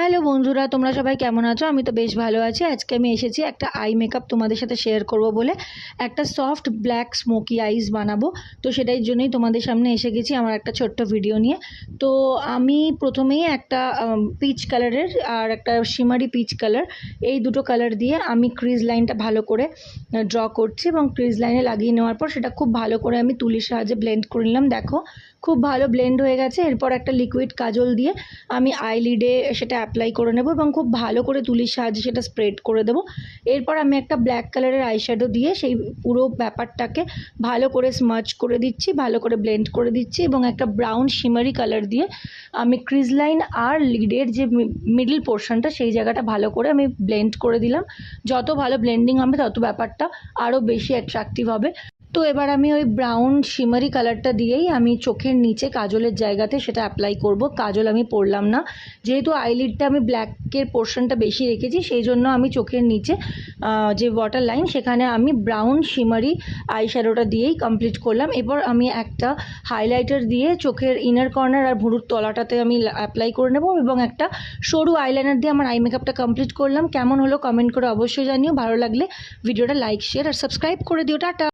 Hello বন্ধুরা, তোমরা সবাই কেমন আছো? আমি তো বেশ ভালো আছি। আজকে আমি এসেছি একটা আই মেকআপ তোমাদের সাথে শেয়ার করব বলে। একটা সফট ব্ল্যাক স্মোকি আইস বানাবো। তো সেটাই জন্যই তোমাদের সামনে এসে গেছি আমার একটা ছোট্ট ভিডিও নিয়ে। তো আমি প্রথমেই একটা পিচ কালারের আর একটা শিমারি পিচ কালার, এই দুটো কালার দিয়ে আমি ক্রিজ লাইনটা ভালো করে ড্র করছি এবং ক্রিজ লাইনে লাগিয়ে নেওয়ার পর সেটা খুব ভালো করে আমি তুলির সাহায্যে ব্লেন্ড করে নিলাম। দেখো খুব ভালো ব্লেন্ড হয়ে গেছে। এরপর একটা লিকুইড কাজল দিয়ে আমি আইলিডে সেটা অ্যাপ্লাই করে নেব এবং খুব ভালো করে তুলির সাহায্যে সেটা স্প্রেড করে দেবো। এরপর আমি একটা ব্ল্যাক কালারের আইশ্যাডো দিয়ে সেই পুরো ব্যাপারটাকে ভালো করে স্মাচ করে দিচ্ছি, ভালো করে ব্লেন্ড করে দিচ্ছি এবং একটা ব্রাউন শিমারি কালার দিয়ে আমি ক্রিজ লাইন আর লিডের যে মিডল পোর্শনটা সেই জায়গাটা ভালো করে আমি ব্লেন্ড করে দিলাম। যত ভালো ব্লেন্ডিং হবে তত ব্যাপারটা আরও বেশি অ্যাট্রাকটিভ হবে। তো এবার আমি ওই ব্রাউন শিমারি কালারটা দিয়েই আমি চোখের নিচে কাজলের জায়গাতে সেটা অ্যাপ্লাই করব। কাজল আমি পরলাম না, যেহেতু আইলিডটা আমি ব্ল্যাকের পোর্শনটা বেশি রেখেছি, সেই জন্য আমি চোখের নিচে যে ওয়াটার লাইন সেখানে আমি ব্রাউন শিমারি আই শ্যাডোটা দিয়েই কমপ্লিট করলাম। এবার আমি একটা হাইলাইটার দিয়ে চোখের ইনার কর্নার আর ভুরুর তলাটাতে আমি অ্যাপ্লাই করে নেব এবং একটা সরু আইলাইনার দিয়ে আমার আই মেকআপটা কমপ্লিট করলাম। কেমন হলো কমেন্ট করে অবশ্যই জানিও। ভালো লাগলে ভিডিওটা লাইক, শেয়ার আর সাবস্ক্রাইব করে দিও। টাটা।